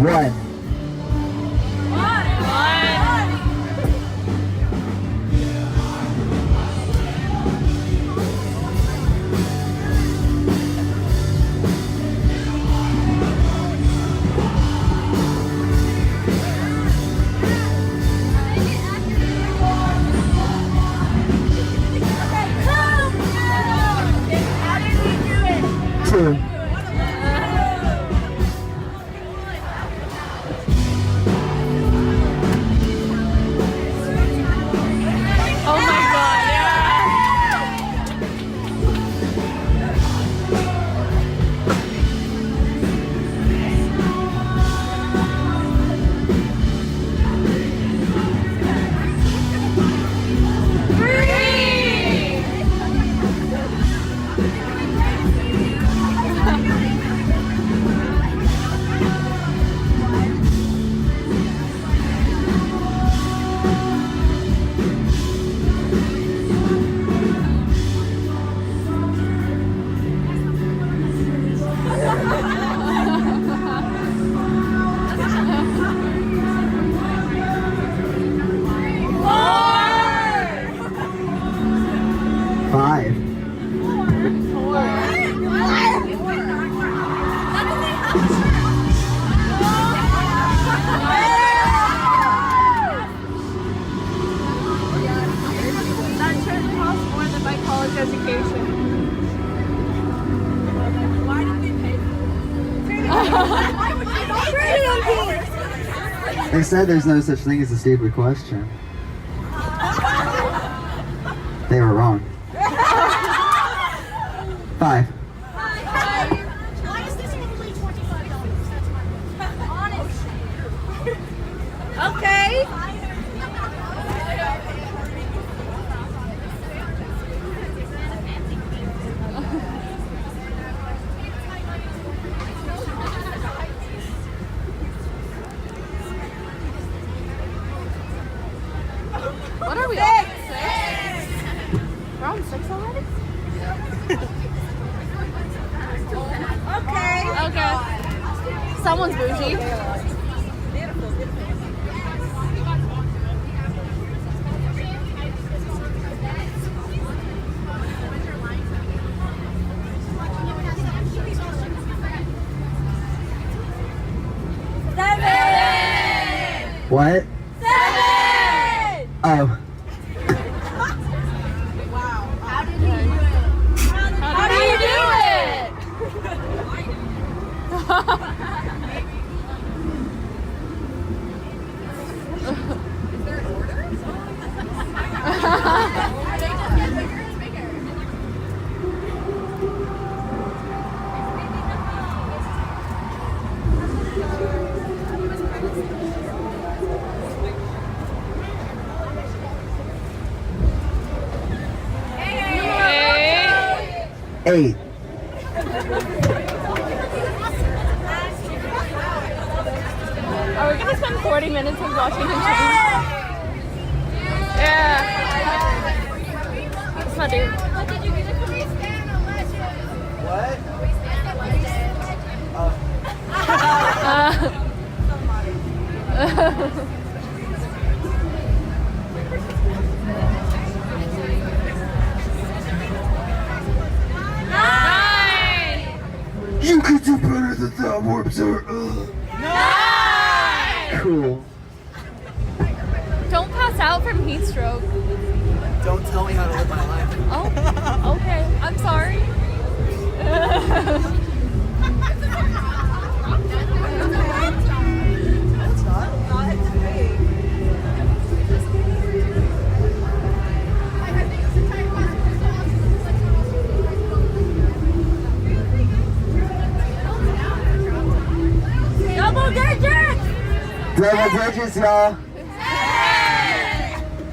One. Two. Oh my god, Five. that should cost more than my college education. Why did they pay for it? They said there's no such thing as a stupid question. They were wrong. Five. Why is this only $25? That's my honest. Okay. What are we on? Six. We're on 6 already? Okay. Someone's bougie. What? 7! Oh. Wow. How did he do it? How do you do it? Is there an order? Eight. Are we gonna spend 40 minutes of watching him change? Yeah. That's my dude. What did you get it from Awsten or Legend? What? You could do better than that, Warp Sir. Cool. Don't pass out from heat stroke. Don't tell me how to live my life. Oh, okay. I'm sorry. That's not. Double digits! Double digits, y'all.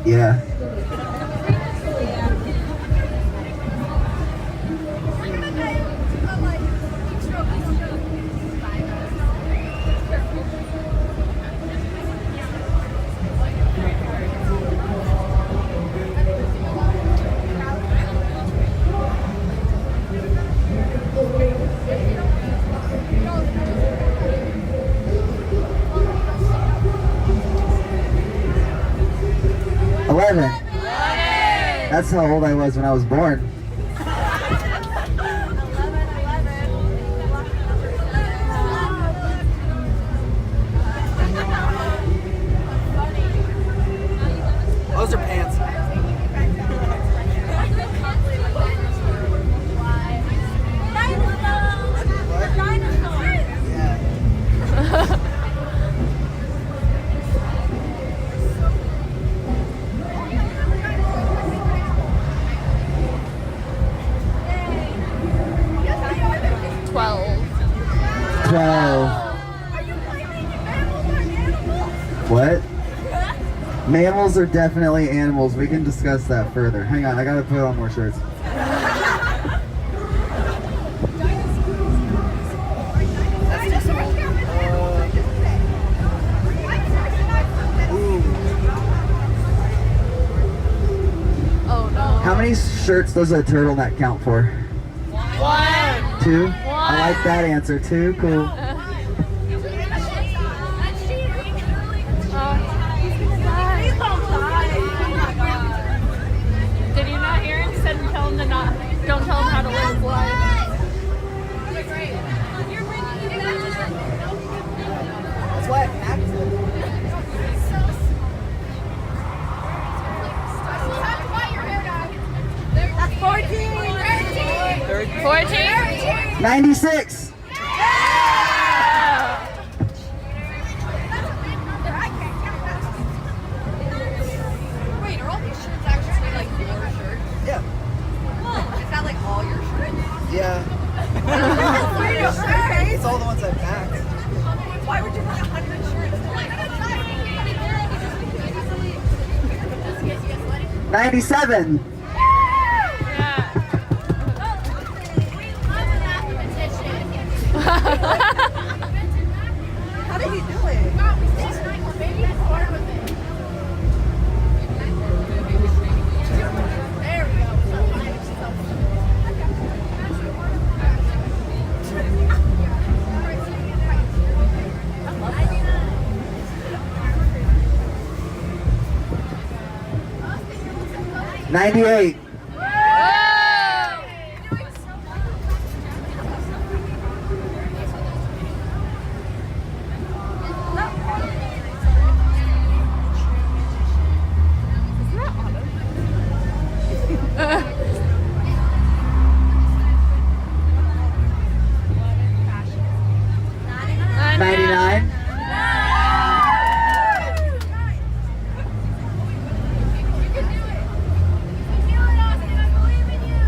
Yeah. That's how old I was when I was born. Those are pants. What? Mammals are definitely animals. We can discuss that further. Hang on, I gotta put on more shirts. Oh no. How many shirts does a turtleneck count for? 1. 2? I like that answer. 2, cool. Did you not hear him? Said tell him to not. Don't tell him how to live his life. That's why I packed it. That's 14. 14. 96. Wait, are all these shirts actually like your shirts? Yeah. Is that like all your shirts? Yeah. Your shirts? It's all the ones I packed. Why would you buy 100 shirts? 97. How did he do it? There we go. 98.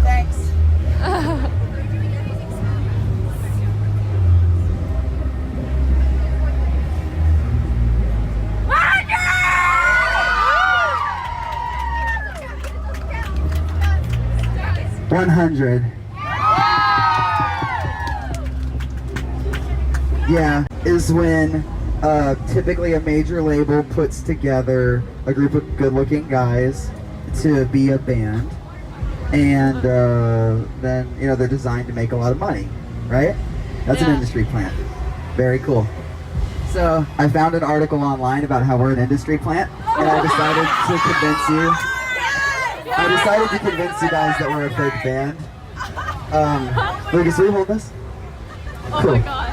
Thanks. 100. Yeah, is when typically a major label puts together a group of good-looking guys to be a band, and then they're designed to make a lot of money, right? That's an industry plant. Very cool. So I found an article online about how we're an industry plant, and I decided to convince you. I decided to convince you guys that we're a fake band. Lucas, will you hold this? Oh Cool. my god.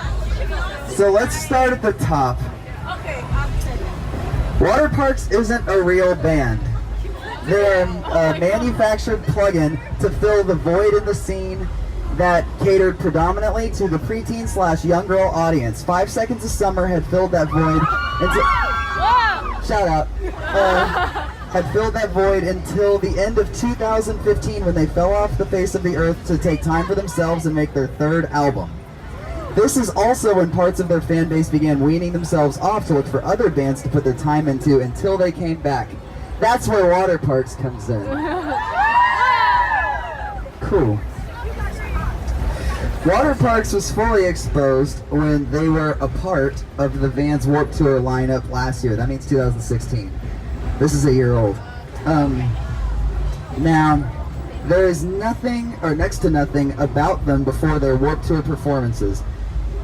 So let's start at the top. Okay, Water Parks isn't a real band. They're a manufactured plug-in to fill the void in the scene that catered predominantly to the preteen/young girl audience. 5 Seconds of Summer had filled that void Whoa! shout out. Had filled that void until the end of 2015 when they fell off the face of the earth to take time for themselves and make their third album. This is also when parts of their fan base began weaning themselves off to look for other bands to put their time into until they came back. That's where Water Parks comes in. Cool. Water Parks was fully exposed when they were a part of the Vans Warped Tour lineup last year. That means 2016. This is a year old. Now, there is nothing, or next to nothing, about them before their Warped Tour performances.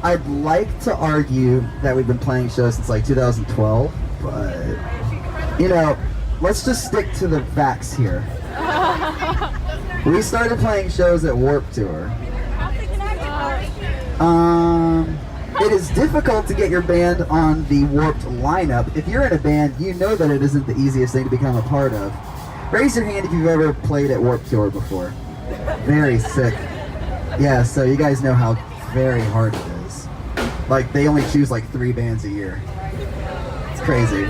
I'd like to argue that we've been playing shows since like 2012, but, let's just stick to the facts here. We started playing shows at Warped Tour. It is difficult to get your band on the Warped lineup. If you're in a band, you know that it isn't the easiest thing to become a part of. Raise your hand if you've ever played at Warped Tour before. Very sick. Yeah, so you guys know how very hard it is. Like, they only choose like 3 bands a year. It's crazy.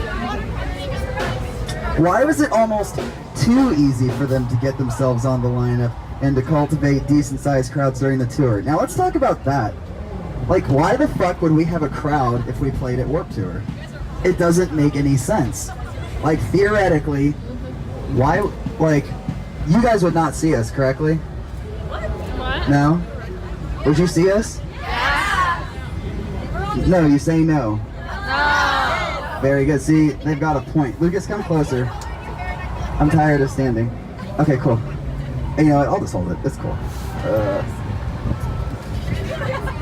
Why was it almost too easy for them to get themselves on the lineup and to cultivate decent-sized crowds during the tour? Now let's talk about that. Like, why the fuck would we have a crowd if we played at Warped Tour? It doesn't make any sense. Like, theoretically, why, like, you guys would not see us, correctly? What? No? Would you see us? Yeah. No, you say no. No. Very good. See, they've got a point. Lucas, come closer. I'm tired of standing. Okay, cool. And you know what? I'll just hold it. It's cool.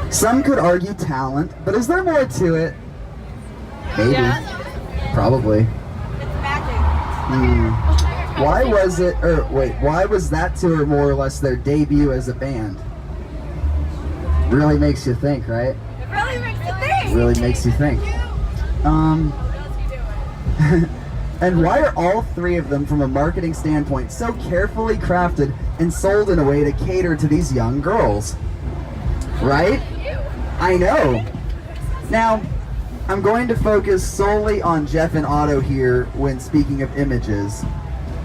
Some could argue talent, but is there more to it? Maybe. Yeah. Probably. Why was it, or wait, why was that tour more or less their debut as a band? Really makes you think, right? It really makes you think. Really makes you think. And why are all 3 of them, from a marketing standpoint, so carefully crafted and sold in a way to cater to these young girls? Right? I know. Now, I'm going to focus solely on Jeff and Otto here when speaking of images.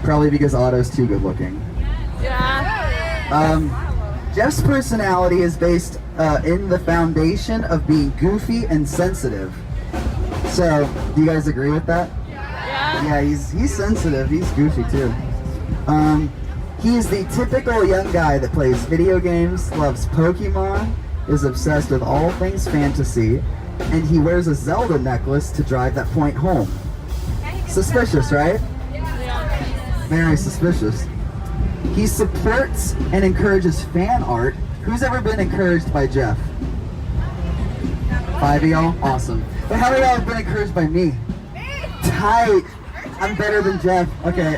Probably because Otto's too good looking. Yeah. Jeff's personality is based in the foundation of being goofy and sensitive. So, do you guys agree with that? Yeah, he's sensitive. He's goofy too. He's the typical young guy that plays video games, loves Pokemon, is obsessed with all things fantasy, and he wears a Zelda necklace to drive that point home. Suspicious, right? Very suspicious. He supports and encourages fan art. Who's ever been encouraged by Jeff? 5 of y'all? Awesome. But how many of y'all have been encouraged by me? Tight. I'm better than Jeff. Okay,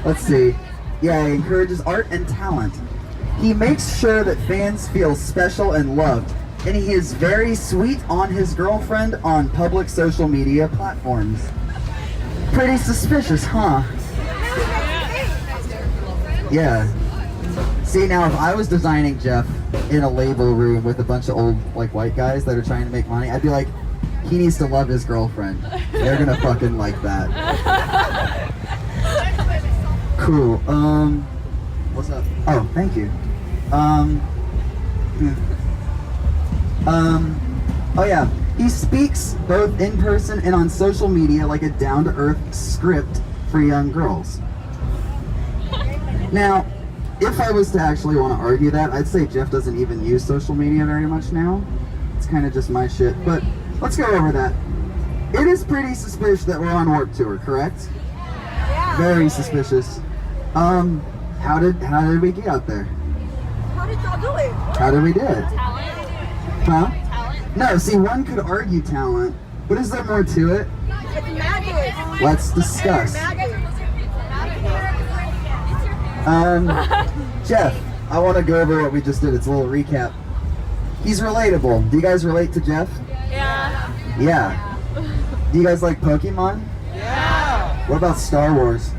let's see. Yeah, he encourages art and talent. He makes sure that fans feel special and loved. And he is very sweet on his girlfriend on public social media platforms. Pretty suspicious, huh? Yeah. See, now if I was designing Jeff in a label room with a bunch of old, like, white guys that are trying to make money, I'd be like, he needs to love his girlfriend. They're gonna fucking like that. Cool. What's up? Oh, thank you. Oh yeah. He speaks both in person and on social media like a down-to-earth script for young girls. Now, if I was to actually want to argue that, I'd say Jeff doesn't even use social media very much now. It's kind of just my shit, but let's go over that. It is pretty suspicious that we're on Warped Tour, correct? Yeah. Very suspicious. How did we get out there? How did y'all do it? How did we do it? Talent. Huh? Talent. No, see, one could argue talent, but is there more to it? It's magic. Let's discuss. Magic. Jeff, I want to go over what we just did. It's a little recap. He's relatable. Do you guys relate to Jeff? Yeah. Yeah. Do you guys like Pokemon? Yeah. What about Star Wars?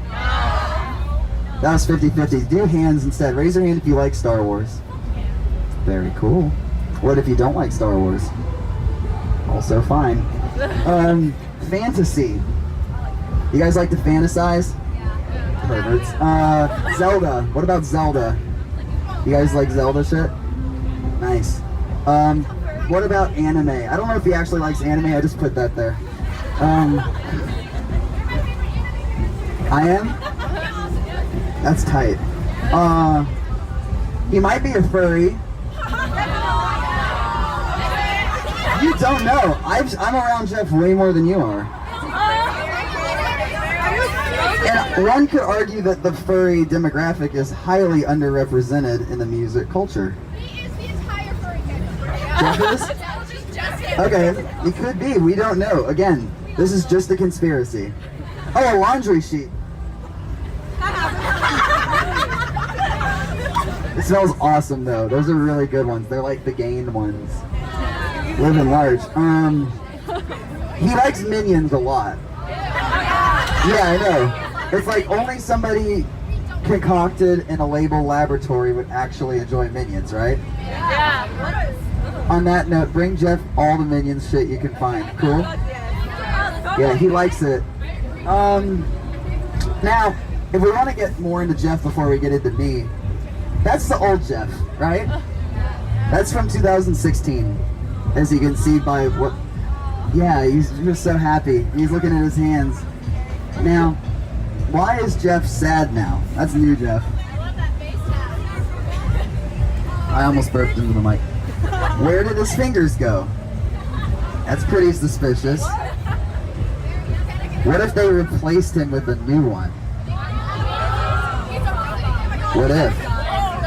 That was 50-50. Do hands instead. Raise your hand if you like Star Wars. Very cool. What if you don't like Star Wars? Also fine. Fantasy. You guys like to fantasize? Perverts. Zelda. What about Zelda? You guys like Zelda shit? Nice. What about anime? I don't know if he actually likes anime. I just put that there. I am? That's tight. He might be a furry. You don't know. I'm around Jeff way more than you are. And one could argue that the furry demographic is highly underrepresented in the music culture. He is the entire furry Jeff is? Just him. Okay, it could be. We don't know. Again, this is just a conspiracy. Oh, a laundry sheet. smells awesome though. Those are really good ones. They're like the gained ones. Living large. He likes Minions a lot. Yeah, I know. It's like only somebody concocted in a label laboratory would actually enjoy Minions, right? Yeah. On that note, bring Jeff all the Minions shit you can find. Cool? Yeah, he likes it. Now, if we want to get more into Jeff before we get into me, that's the old Jeff, right? That's from 2016, as you can see by what. Yeah, he's just so happy. He's looking at his hands. Now, why is Jeff sad now? That's new Jeff. I almost burped into the mic. Where did his fingers go? That's pretty suspicious. What if they replaced him with a new one? What if?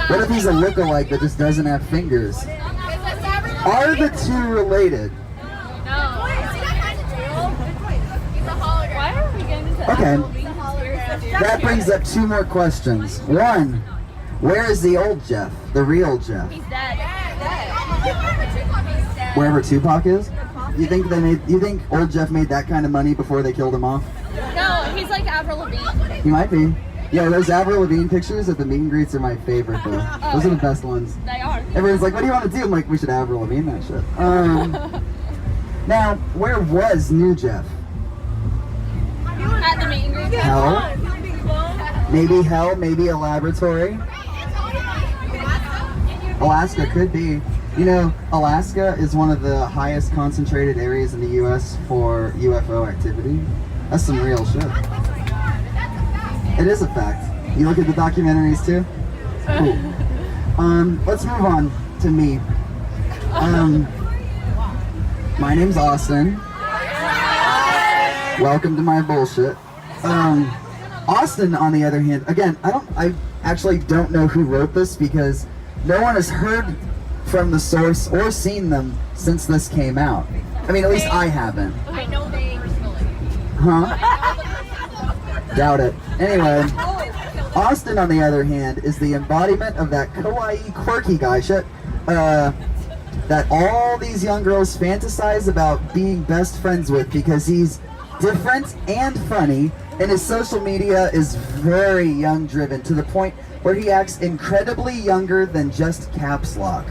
What if he's a lookalike that just doesn't have fingers? Are the two related? Why are we getting into Okay. That brings up two more questions. One, where is the old Jeff? The real Jeff? He's dead. Wherever Tupac is? You think old Jeff made that kind of money before they killed him off? No, he's like Avril Lavigne. He might be. Yeah, those Avril Lavigne pictures at the meet and greets are my favorite though. Those are the best ones. They are. Everyone's like, what do you want to do? I'm like, we should Avril Lavigne that shit. Now, where was new Jeff? At the meet and greet. Hell? Maybe hell, maybe a laboratory. Alaska could be. You know, Alaska is one of the highest concentrated areas in the U.S. for UFO activity. That's some real shit. It is a fact. You look at the documentaries too? Cool. Let's move on to me. My name's Awsten. Welcome to my bullshit. Awsten, on the other hand, again, I actually don't know who wrote this because no one has heard from the source or seen them since this came out. I mean, at least I haven't. I know they personally. Huh? Doubt it. Anyway, Awsten, on the other hand, is the embodiment of that kawaii, quirky guy shit that all these young girls fantasize about being best friends with because he's different and funny, and his social media is very young driven to the point where he acts incredibly younger than just caps lock.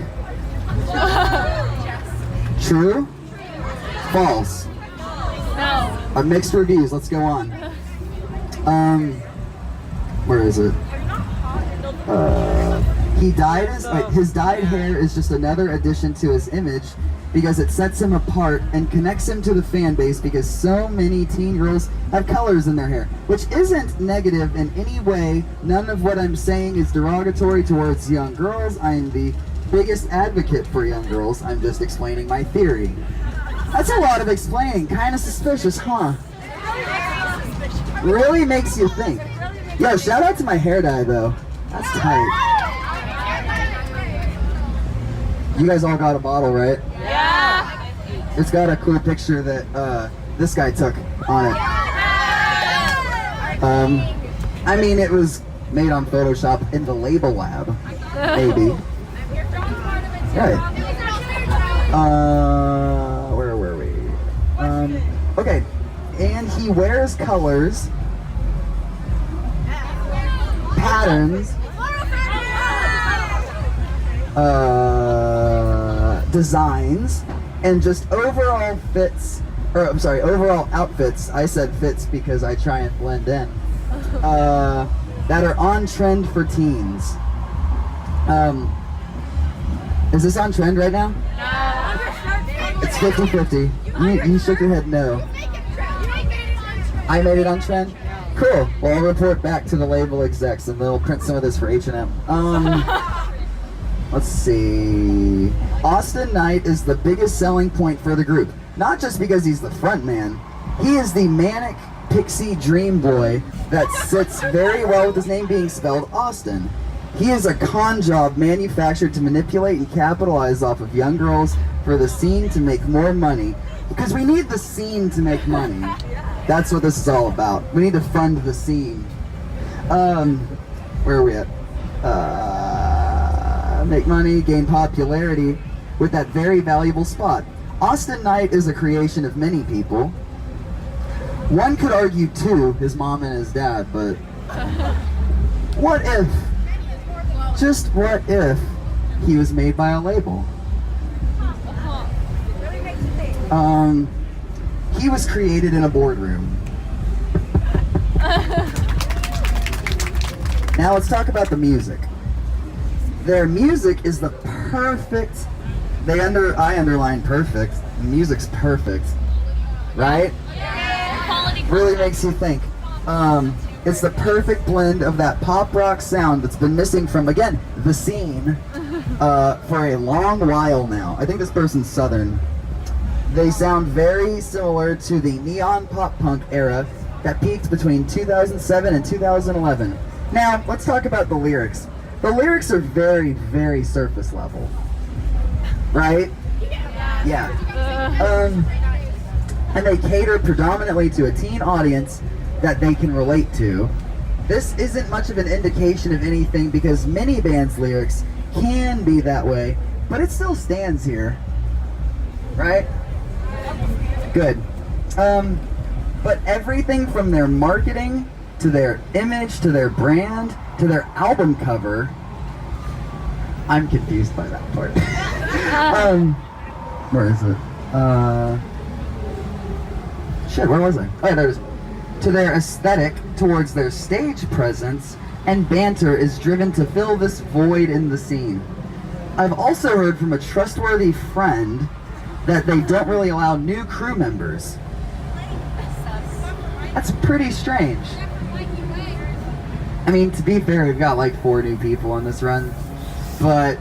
True? False? No. Mixed reviews, let's go on. Where is it? His dyed hair is just another addition to his image because it sets him apart and connects him to the fan base because so many teen girls have colors in their hair, which isn't negative in any way. None of what I'm saying is derogatory towards young girls. I'm the biggest advocate for young girls. I'm just explaining my theory. That's a lot of explaining. Kind of suspicious, huh? Really makes you think. Yo, shout out to my hair dye though. That's tight. You guys all got a bottle, right? Yeah. It's got a cool picture that this guy took on it. I mean, it was made on Photoshop in the label lab, maybe. Right. Where were we? Okay. And he wears colors, patterns, designs, and just overall fits, or I'm sorry, overall outfits. I said fits because I try and blend in. That are on trend for teens. Is this on trend right now? No. It's 50-50. You shook your head no. I made it on trend? Cool. Well, I'll report back to the label execs and they'll print some of this for H&M. Let's see. Awsten Knight is the biggest selling point for the group. Not just because he's the front man. He is the manic pixie dream boy that sits very well with his name being spelled Awsten. He is a con job manufactured to manipulate and capitalize off of young girls for the scene to make more money. Because we need the scene to make money. That's what this is all about. We need to fund the scene. Where are we at? make money, gain popularity with that very valuable spot. Awsten Knight is a creation of many people. One could argue too, his mom and his dad, but what if, just what if, he was made by a label? He was created in a boardroom. Now let's talk about the music. Their music is the perfect, I underline perfect, the music's perfect, right? Really makes you think. It's the perfect blend of that pop rock sound that's been missing from, again, the scene for a long while now. I think this person's Southern. They sound very similar to the neon pop punk era that peaked between 2007 and 2011. Now, let's talk about the lyrics. The lyrics are very, very surface level, right? Yeah. And they cater predominantly to a teen audience that they can relate to. This isn't much of an indication of anything because many bands' lyrics can be that way, but it still stands here, right? Good. But everything from their marketing to their image to their brand to their album cover, I'm confused by that part. Where is it? Shit, where was I? Oh, there it is. To their aesthetic towards their stage presence and banter is driven to fill this void in the scene. I've also heard from a trustworthy friend that they don't really allow new crew members. That's pretty strange. I mean, to be fair, we've got like 4 new people on this run, but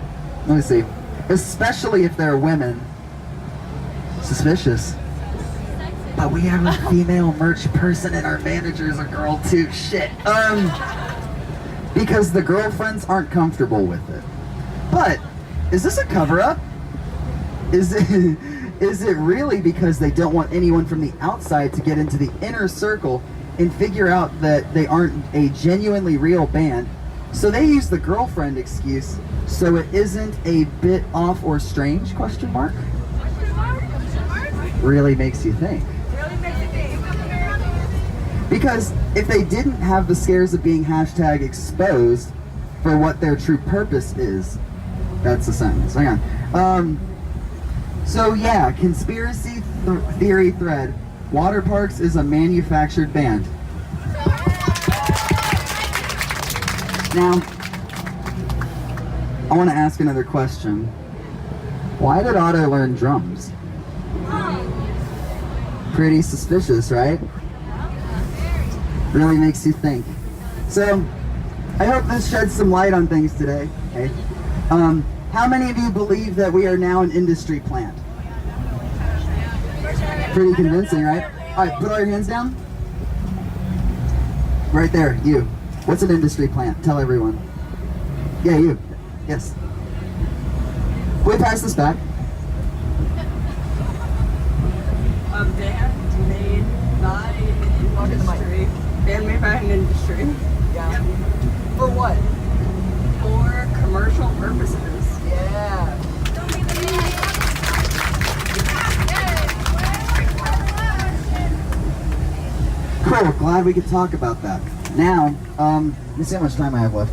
let me see. Especially if they're women. Suspicious. But we have a female merch person and our manager's a girl too. Shit. Because the girlfriends aren't comfortable with it. But is this a cover-up? Is it really because they don't want anyone from the outside to get into the inner circle and figure out that they aren't a genuinely real band? So they use the girlfriend excuse so it isn't a bit off or strange, question mark? Really makes you think. Because if they didn't have the scares of being hashtag exposed for what their true purpose is, that's a sentence, hang on. So yeah, conspiracy theory thread. Water Parks is a manufactured band. Now, I want to ask another question. Why did Otto learn drums? Pretty suspicious, right? Really makes you think. So, I hope this sheds some light on things today. Okay. How many of you believe that we are now an industry plant? Pretty convincing, right? Alright, put all your hands down. Right there, you. What's an industry plant? Tell everyone. Yeah, you. Yes. We'll pass this back. A band made by industry. Band made by an industry. Yeah. Yep. For what? For commercial purposes. Yeah. Cool, glad we could talk about that. Now, let me see how much time I have left.